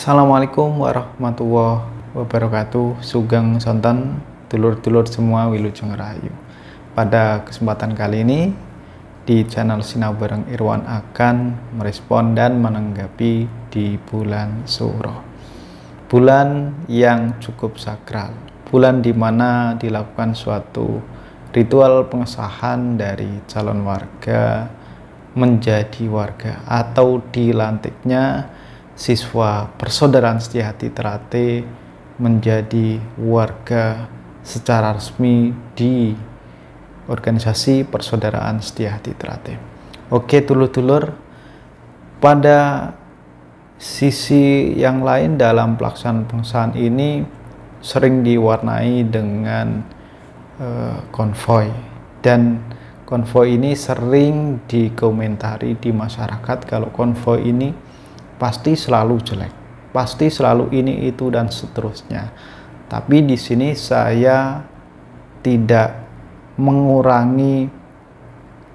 Assalamualaikum warahmatullahi wabarakatuh. Sugeng sonten dulur-dulur semua Wilujeng Rahayu. Pada kesempatan kali ini di channel Sinau Bareng Irwan akan merespon dan menanggapi di bulan Suro. Bulan yang cukup sakral. Bulan di mana dilakukan suatu ritual pengesahan dari calon warga menjadi warga atau dilantiknya siswa Persaudaraan Setiahati Ternate menjadi warga secara resmi di organisasi Persaudaraan Setiahati Ternate. Oke dulur-dulur, pada sisi yang lain dalam pelaksanaan pengesahan ini sering diwarnai dengan konvoi, dan konvoi ini sering dikomentari di masyarakat kalau konvoi ini pasti selalu jelek, pasti selalu ini itu dan seterusnya. Tapi di sini saya tidak mengurangi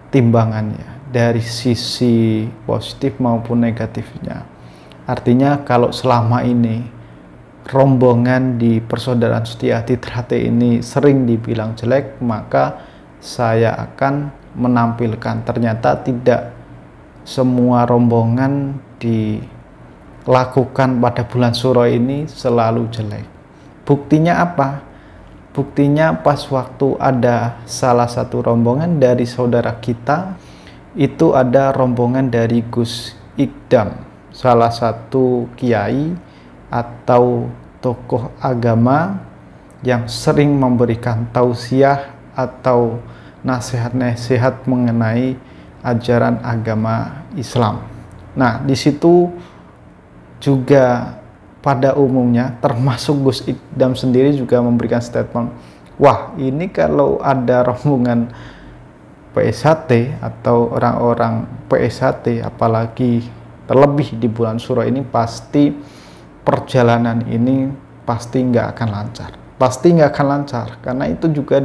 timbangannya dari sisi positif maupun negatifnya. Artinya kalau selama ini rombongan di Persaudaraan Setiahati Ternate ini sering dibilang jelek, maka saya akan menampilkan ternyata tidak semua rombongan dilakukan pada bulan Suro ini selalu jelek. Buktinya apa? Buktinya pas waktu ada salah satu rombongan dari saudara kita, itu ada rombongan dari Gus Ikdam, salah satu kiai atau tokoh agama yang sering memberikan tausiah atau nasihat-nasihat mengenai ajaran agama Islam. Nah, di situ juga pada umumnya termasuk Gus Ikdam sendiri juga memberikan statement, wah ini kalau ada rombongan PSHT atau orang-orang PSHT apalagi terlebih di bulan Suro ini, pasti perjalanan ini pasti nggak akan lancar. Pasti nggak akan lancar karena itu juga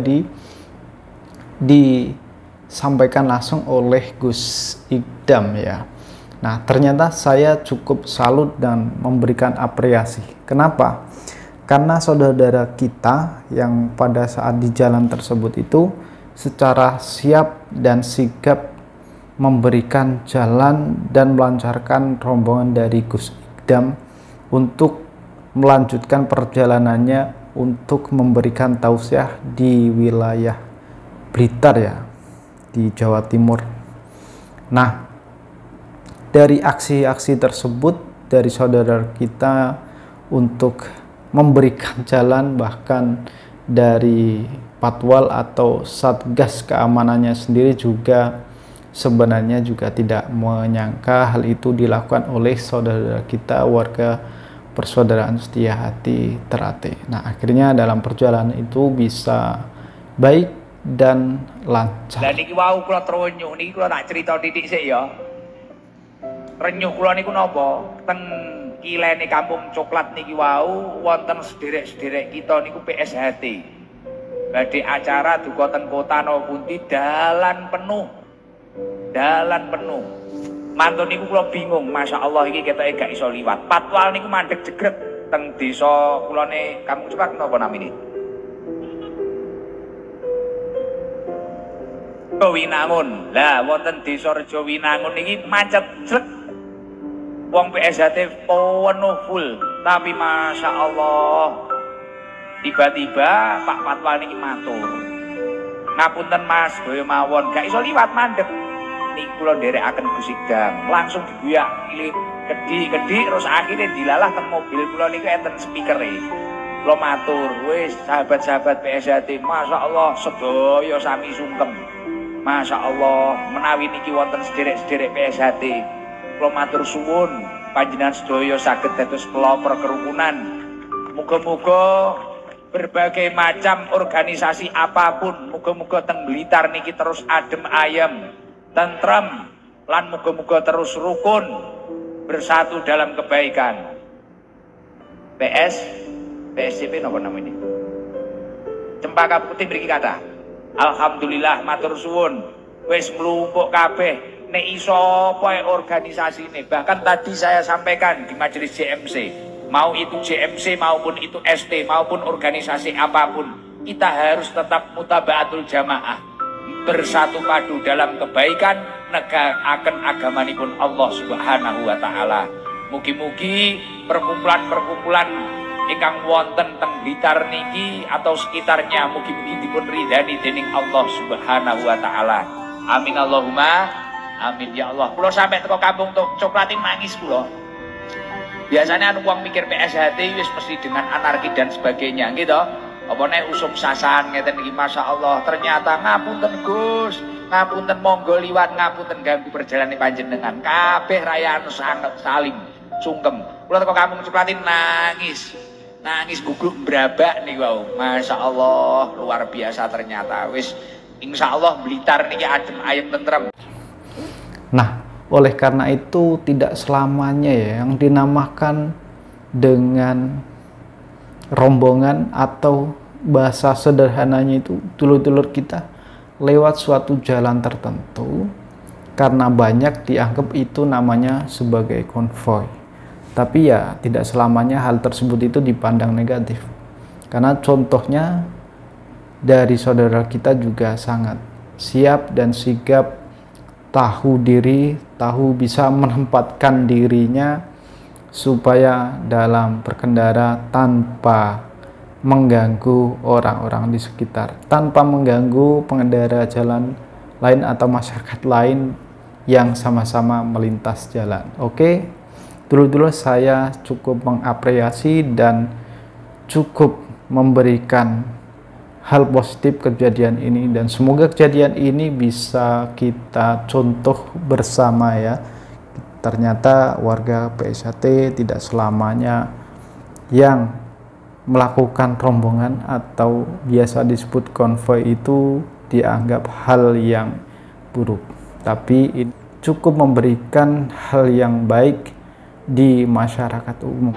disampaikan langsung oleh Gus Ikdam ya. Nah, ternyata saya cukup salut dan memberikan apresiasi. Kenapa? Karena saudara kita yang pada saat di jalan tersebut itu secara siap dan sigap memberikan jalan dan melancarkan rombongan dari Gus Ikdam untuk melanjutkan perjalanannya untuk memberikan tausiah di wilayah Blitar ya, di Jawa Timur. Nah, dari aksi-aksi tersebut dari saudara kita untuk memberikan jalan, bahkan dari Patwal atau Satgas keamanannya sendiri juga sebenarnya juga tidak menyangka hal itu dilakukan oleh saudara kita warga Persaudaraan Setiahati Ternate. Nah, akhirnya dalam perjalanan itu bisa baik dan lancar. Lah niki wau kula trenyuh niki kula tak crita titik sik ya. Renyuh kula niku napa? Teng kilene Kampung Coklat niki wau wonten sederek-sederek kita niku PSHT. Badhe acara duka teng kota napa pundi dalan penuh. Dalan penuh. Mantun niku kula bingung, masyaallah iki ketoke gak iso liwat. Patwal niku mandeg jegret teng desa kulane Kampung Coklat napa namine? Winangun. Lah wonten desa Rejo Winangun niki macet jrek. Wong PSHT penuh full, tapi masya Allah tiba-tiba Pak Patwal niki matur, ngapunten Mas, boyo mawon gak iso liwat mandek. Niku kula nderekaken Gus Ikdam, langsung diguyak gedi-gedi terus akhirnya dilalah teng mobil kula niku enten spikere. Kula matur, wis sahabat-sahabat PSHT, masya Allah sedaya sami sungkem. Masya Allah menawi niki wonten sederek-sederek PSHT. Kula matur suwun panjenengan sedaya saged dados pelopor kerukunan. Muga-muga berbagai macam organisasi apapun, muga-muga teng Blitar niki terus adem ayem, tentrem, lan muga-muga terus rukun, bersatu dalam kebaikan. PSCP napa namanya? Cempaka Putih mriki kata. Alhamdulillah matur suwun wis mlumpuk kabeh. Nek iso apa organisasi ini, bahkan tadi saya sampaikan di majelis JMC, mau itu JMC maupun itu ST maupun organisasi apapun, kita harus tetap mutabaatul jamaah, bersatu padu dalam kebaikan, negakaken agamanipun Allah Subhanahu wa taala. Mugi-mugi perkumpulan-perkumpulan ingkang wonten teng Blitar niki atau sekitarnya mugi-mugi dipun ridhani dening Allah Subhanahu wa taala. Amin Allahumma amin ya Allah. Kula sampai teko kampung coklatin nangis kula. Biasanya wong mikir PSHT wis mesti dengan anarki dan sebagainya gitu. Apa nek usum sasan ngeten iki masyaallah, ternyata ngapunten Gus, ngapunten monggo liwat, ngapunten ganggu perjalanan panjenengan. Kabeh rayaan sanget salim, sungkem. Kula teko kampung coklatin nangis. Nangis gugluk brabak nih wow. Masyaallah luar biasa ternyata. Wis insyaallah Blitar niki adem ayem tentrem. Nah, oleh karena itu tidak selamanya ya yang dinamakan dengan rombongan atau bahasa sederhananya itu dulur-dulur kita lewat suatu jalan tertentu karena banyak dianggap itu namanya sebagai konvoi. Tapi ya tidak selamanya hal tersebut itu dipandang negatif. Karena contohnya dari saudara kita juga sangat siap dan sigap, tahu diri, tahu bisa menempatkan dirinya supaya dalam berkendara tanpa mengganggu orang-orang di sekitar, tanpa mengganggu pengendara jalan lain atau masyarakat lain yang sama-sama melintas jalan. Oke, dulu-dulu saya cukup mengapresiasi dan cukup memberikan hal positif kejadian ini, dan semoga kejadian ini bisa kita contoh bersama ya. Ternyata warga PSHT tidak selamanya yang melakukan rombongan atau biasa disebut konvoi itu dianggap hal yang buruk, tapi cukup memberikan hal yang baik di masyarakat umum.